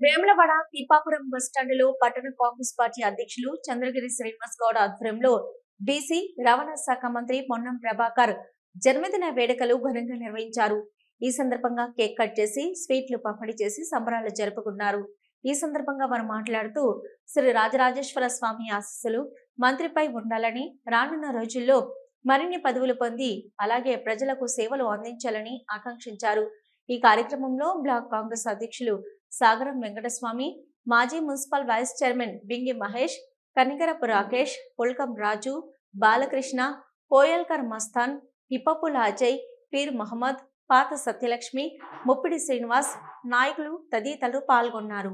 వేములవాడ పీపాపురం బస్టాండ్లో పట్టణ కాంగ్రెస్ పార్టీ అధ్యక్షులు చంద్రగిరి శ్రీనివాస్ గౌడ్ ఆధ్వర్యంలో బీసీ రవాణా శాఖ మంత్రి పొన్నం ప్రభాకర్ జన్మదిన వేడుకలు ఘనంగా నిర్వహించారు. ఈ సందర్భంగా కేక్ కట్ చేసి స్వీట్లు పంపిణీ చేసి సంబరాలు జరుపుకున్నారు. ఈ సందర్భంగా వారు మాట్లాడుతూ శ్రీ రాజరాజేశ్వర స్వామి ఆశీస్సులు మంత్రిపై ఉండాలని, రానున్న రోజుల్లో మరిన్ని పదవులు పొంది అలాగే ప్రజలకు సేవలు అందించాలని ఆకాంక్షించారు. ఈ కార్యక్రమంలో బ్లాక్ కాంగ్రెస్ అధ్యక్షులు సాగరం వెంకటస్వామి, మాజీ municipal vice chairman Bingi Mahesh, Kanikarapu Rakesh, Pulkam Raju, Balakrishna, Koyalkar Mastan, Hippapula Ajay, Peer Mohammad, Pata Satyalakshmi, Muppidi Srinivas, నాయకులు తదితరులు పాల్గొన్నారు.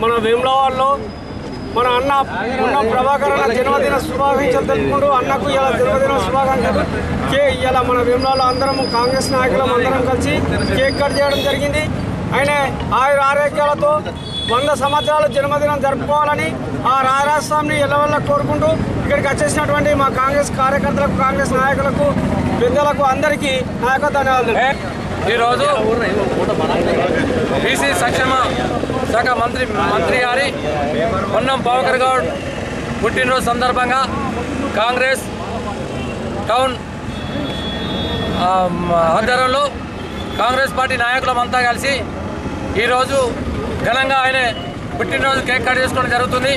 మన వేములవాడలో మన అన్న పొన్నం ప్రభాకర్ అన్న జన్మదిన శుభాకాంక్షలు తెలుపుకుంటూ అన్నకు ఇలా జన్మదిన శుభాకాంక్షలు. ఇలా మన వేములవాడలో అందరం కాంగ్రెస్ నాయకులం అందరం కలిసి కేక్ కట్ చేయడం జరిగింది. ఆయన ఆరోగ్యాలతో 100 సంవత్సరాలు జన్మదినం జరుపుకోవాలని ఆ రాజరాజస్వామిని ఎల్లవల్ల కోరుకుంటూ ఇక్కడికి వచ్చేసినటువంటి మా కాంగ్రెస్ కార్యకర్తలకు, కాంగ్రెస్ నాయకులకు, పెద్దలకు అందరికీ నాయక ధన్యవాదాలు. ఈరోజు బీసీ సంక్షేమ శాఖ మంత్రి గారి పొన్నం ప్రభాకర్ గౌడ్ పుట్టినరోజు సందర్భంగా కాంగ్రెస్ టౌన్ ఆధ్వర్యంలో కాంగ్రెస్ పార్టీ నాయకులమంతా కలిసి ఈరోజు ఘనంగా ఆయన పుట్టినరోజు కేక్ కట్ చేసుకోవడం జరుగుతుంది.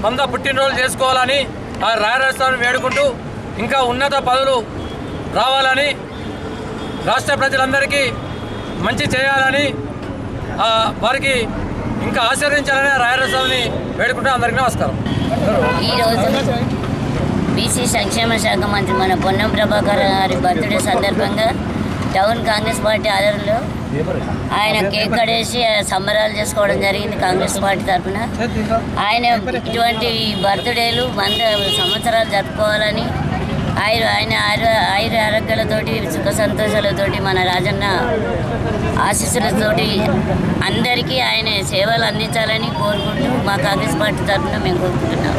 100 పుట్టినరోజు చేసుకోవాలని ఆ రాజరాజస్వామిని వేడుకుంటూ ఇంకా ఉన్నత పదవులు రావాలని, రాష్ట్ర ప్రజలందరికీ మంచి చేయాలని, వారికి ఇంకా ఆశీర్వదించాలని రాజరాజస్వామిని వేడుకుంటూ అందరికీ నమస్కారం. ఈరోజు బీసీ సంక్షేమ శాఖ మంత్రి మన పొన్నం ప్రభాకర్ గారి బర్త్డే సందర్భంగా టౌన్ కాంగ్రెస్ పార్టీ ఆధ్వర్యంలో ఆయన కేక్ కట్టేసి సంబరాలు చేసుకోవడం జరిగింది. కాంగ్రెస్ పార్టీ తరఫున ఆయన ఇటువంటి బర్త్డేలు 100 సంవత్సరాలు జరుపుకోవాలని, ఆయన ఆరోగ్యాలతోటి, సుఖ సంతోషాలతోటి, మన రాజన్న ఆశీస్సులతోటి అందరికీ ఆయన సేవలు అందించాలని కోరుకుంటూ మా కాంగ్రెస్ పార్టీ తరఫున మేము కోరుకుంటున్నాం.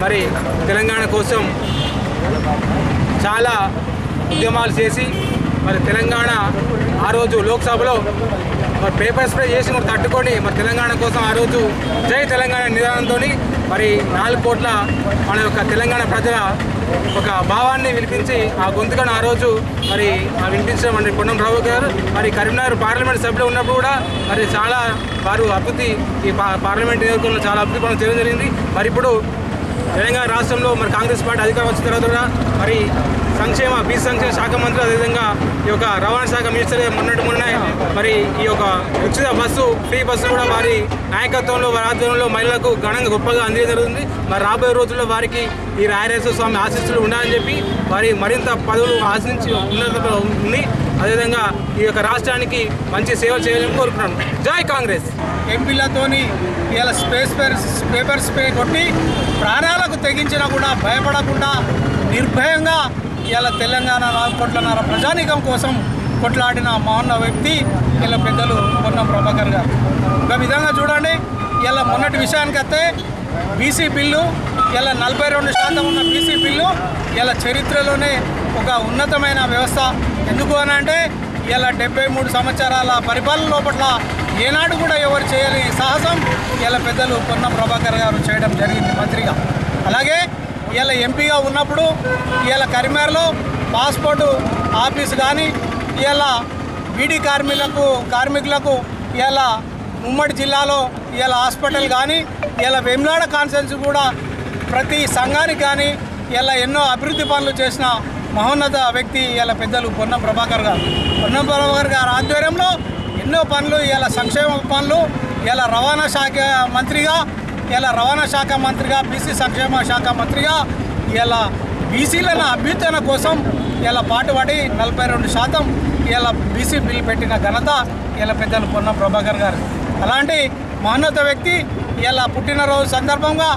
మరి తెలంగాణ కోసం చాలా ఉద్యమాలు చేసి మరి తెలంగాణ ఆ రోజు లోక్సభలో మరి పేపర్ స్ప్రే చేసి మరి తట్టుకొని మరి తెలంగాణ కోసం ఆ రోజు జై తెలంగాణ నిదానంతో మరి 4 కోట్ల మన యొక్క తెలంగాణ ప్రజల ఒక భావాన్ని వినిపించి ఆ గొంతుకను ఆ రోజు మరి వినిపించడం అంటే పొన్నం ప్రభాకర్ గారు మరి కరీంనగర్ పార్లమెంట్ సభ్యులు ఉన్నప్పుడు కూడా మరి చాలా వారు అభివృద్ధి ఈ పార్లమెంట్ నియోజకవర్గంలో చాలా అభివృద్ధి పనులు చేయడం జరిగింది. మరి ఇప్పుడు తెలంగాణ రాష్ట్రంలో మరి కాంగ్రెస్ పార్టీ అధికారం వచ్చిన తర్వాత కూడా మరి బీసీ సంక్షేమ శాఖ మంత్రి, అదేవిధంగా ఈ యొక్క రవాణా శాఖ మినిస్టర్ మొన్న మరి ఈ యొక్క ఉచిత బస్సు, ఫ్రీ బస్సు కూడా వారి నాయకత్వంలో, వారి ఆధ్వర్యంలో మహిళలకు ఘనంగా గొప్పగా అందించడం జరుగుతుంది. మరి రాబోయే రోజుల్లో వారికి ఈ రాజరాజేశ్వర స్వామి ఆశీస్సులు ఉండాలని చెప్పి వారి మరింత పదవులు ఆశించి ఉన్నత ఉంది. అదేవిధంగా ఈ యొక్క రాష్ట్రానికి మంచి సేవలు చేయాలని కోరుకున్నాను. జై కాంగ్రెస్. ఎంపీలతోని ఇలా పేపర్ స్ప్రే కొట్టి ప్రాణాలకు తెగించినా కూడా భయపడకుండా నిర్భయంగా ఇలా తెలంగాణ 4 కోట్లన్నర ప్రజానీకం కోసం కొట్లాడిన మహోన్న వ్యక్తి ఇలా పెద్దలు పొన్నం ప్రభాకర్ గారు. ఒక విధంగా చూడండి, ఇలా మొన్నటి విషయానికి వస్తే బీసీ బిల్లు ఇలా 42% ఉన్న బీసీ బిల్లు ఇలా చరిత్రలోనే ఒక ఉన్నతమైన వ్యవస్థ. ఎందుకు అని అంటే ఇలా 73 సంవత్సరాల పరిపాలన లోపల ఏనాడు కూడా ఎవరు చేయని సాహసం ఇలా పెద్దలు పొన్నం ప్రభాకర్ గారు చేయడం జరిగింది మంత్రిగా. అలాగే ఇలా ఎంపీగా ఉన్నప్పుడు ఇలా కరీంనగర్లో పాస్పోర్టు ఆఫీస్ కానీ, ఇలా బీడీ కార్మికులకు ఇలా ఉమ్మడి జిల్లాలో ఇలా హాస్పిటల్ కానీ, ఇలా వేములవాడ కాన్స్టిట్యున్సీ కూడా ప్రతి సంఘానికి కానీ ఇలా ఎన్నో అభివృద్ధి పనులు చేసిన మహోన్నత వ్యక్తి ఇలా పెద్దలు పొన్నం ప్రభాకర్ గారు. పొన్నం ప్రభాకర్ గారు ఆధ్వర్యంలో ఎన్నో పనులు, ఇలా సంక్షేమ పనులు, ఇలా రవాణా శాఖ మంత్రిగా ఇలా రవాణా శాఖ మంత్రిగా బీసీ సంక్షేమ శాఖ మంత్రిగా ఇలా బీసీలను అభ్యున్నత కోసం ఇలా పాటుపడి 42% ఇలా బీసీ బిల్లు పెట్టిన ఘనత ఇలా పెద్దలు పొన్నం ప్రభాకర్ గారు. అలాంటి మహోన్నత వ్యక్తి ఇలా పుట్టినరోజు సందర్భంగా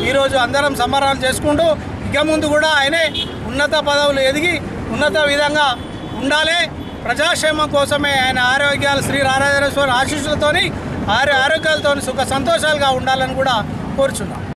ఈరోజు అందరం సంబరాలు చేసుకుంటూ ఇక ముందు కూడా ఆయనే ఉన్నత పదవులు ఎదిగి ఉన్నత విధంగా ఉండాలి. ప్రజాక్షేమం కోసమే ఆయన ఆరోగ్యాలు శ్రీ రాజరాజేశ్వరి ఆశీస్సులతోని ఆరోగ్యాలతో సుఖ సంతోషాలుగా ఉండాలని కూడా కోరుచున్నాం.